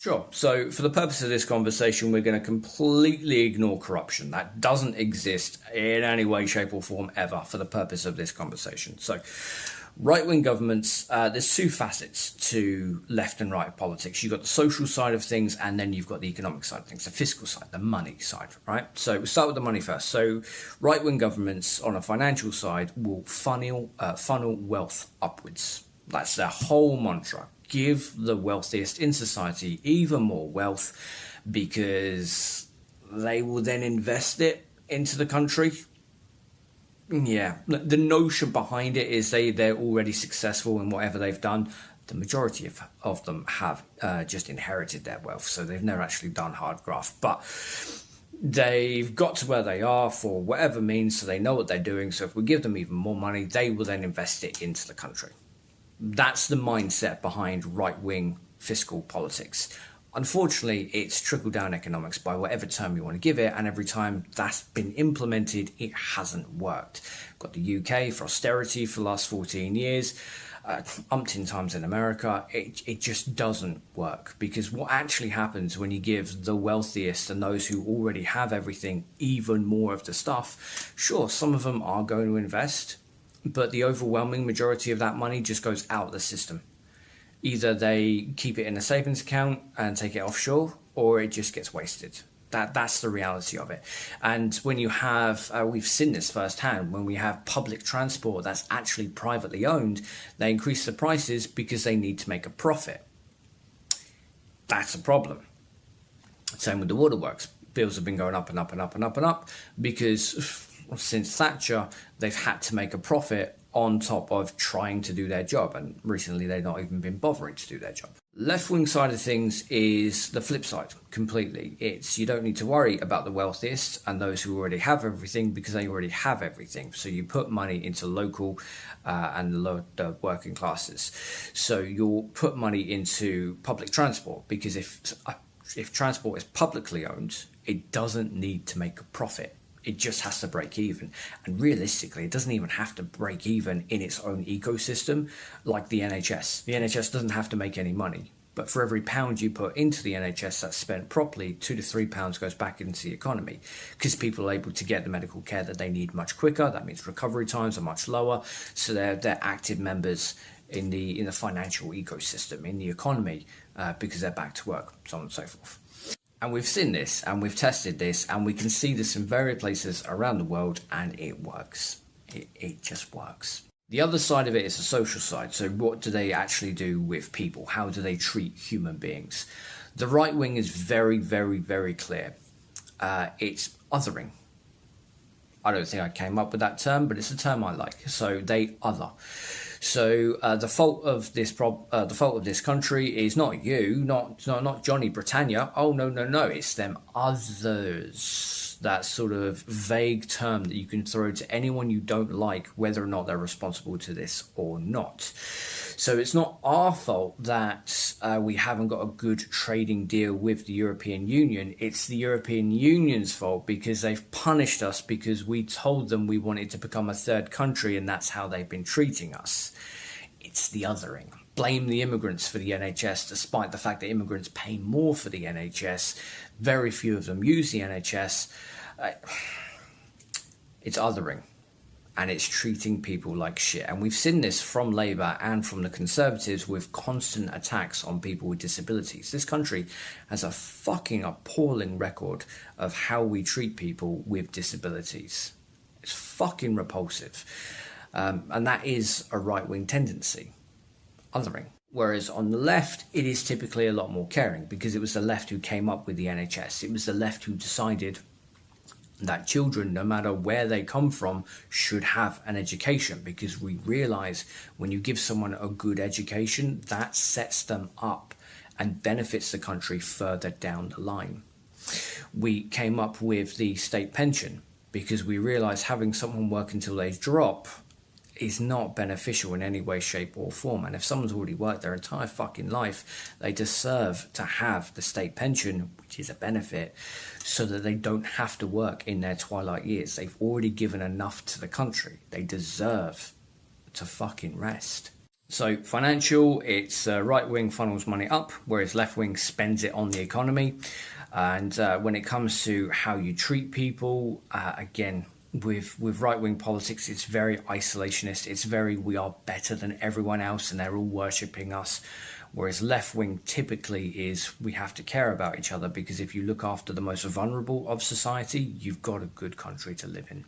Sure. So, for the purpose of this conversation, we're going to completely ignore corruption. That doesn't exist in any way, shape, or form ever for the purpose of this conversation. So, right-wing governments, there's two facets to left and right politics. You've got the social side of things, and then you've got the economic side of things, the fiscal side, the money side, right? So we'll start with the money first. So right-wing governments on a financial side will funnel wealth upwards. That's their whole mantra. Give the wealthiest in society even more wealth because they will then invest it into the country. Yeah, the notion behind it is they're already successful in whatever they've done. The majority of them have just inherited their wealth, so they've never actually done hard graft. But they've got to where they are for whatever means, so they know what they're doing. So if we give them even more money, they will then invest it into the country. That's the mindset behind right-wing fiscal politics. Unfortunately, it's trickle-down economics by whatever term you want to give it, and every time that's been implemented, it hasn't worked. We've got the UK for austerity for the last 14 years, umpteen times in America. It just doesn't work, because what actually happens when you give the wealthiest and those who already have everything even more of the stuff, sure, some of them are going to invest, but the overwhelming majority of that money just goes out of the system. Either they keep it in a savings account and take it offshore, or it just gets wasted. That's the reality of it. And when you have, we've seen this firsthand, when we have public transport that's actually privately owned, they increase the prices because they need to make a profit. That's a problem. Same with the waterworks. Bills have been going up and up and up and up and up because since Thatcher, they've had to make a profit on top of trying to do their job, and recently they've not even been bothering to do their job. Left-wing side of things is the flip side completely. It's you don't need to worry about the wealthiest and those who already have everything because they already have everything. So you put money into local and the working classes. So you'll put money into public transport because if transport is publicly owned, it doesn't need to make a profit. It just has to break even. And realistically, it doesn't even have to break even in its own ecosystem like the NHS. The NHS doesn't have to make any money. But for every pound you put into the NHS that's spent properly, £2 to £3 goes back into the economy because people are able to get the medical care that they need much quicker. That means recovery times are much lower. So they're active members in the financial ecosystem, in the economy, because they're back to work, so on and so forth. And we've seen this, and we've tested this, and we can see this in various places around the world, and it works. It just works. The other side of it is the social side. So what do they actually do with people? How do they treat human beings? The right wing is very, very, very clear. It's othering. I don't think I came up with that term, but it's a term I like. So they other. So the fault of this country is not you, not Johnny Britannia. Oh no! It's them others. That sort of vague term that you can throw to anyone you don't like, whether or not they're responsible to this or not. So it's not our fault that we haven't got a good trading deal with the European Union. It's the European Union's fault because they've punished us because we told them we wanted to become a third country, and that's how they've been treating us. It's the othering. Blame the immigrants for the NHS, despite the fact that immigrants pay more for the NHS. Very few of them use the NHS. It's othering. And it's treating people like shit. And we've seen this from Labour and from the Conservatives with constant attacks on people with disabilities. This country has a fucking appalling record of how we treat people with disabilities. It's fucking repulsive. And that is a right-wing tendency. Othering. Whereas on the left, it is typically a lot more caring because it was the left who came up with the NHS. It was the left who decided that children, no matter where they come from, should have an education, because we realise when you give someone a good education, that sets them up and benefits the country further down the line. We came up with the state pension because we realised having someone work until they drop is not beneficial in any way, shape or form. And if someone's already worked their entire fucking life, they deserve to have the state pension, which is a benefit, so that they don't have to work in their twilight years. They've already given enough to the country. They deserve to fucking rest. So financial, it's right wing funnels money up, whereas left wing spends it on the economy. And when it comes to how you treat people, again, with right wing politics, it's very isolationist. It's very, we are better than everyone else and they're all worshipping us. Whereas left wing typically is, we have to care about each other, because if you look after the most vulnerable of society, you've got a good country to live in.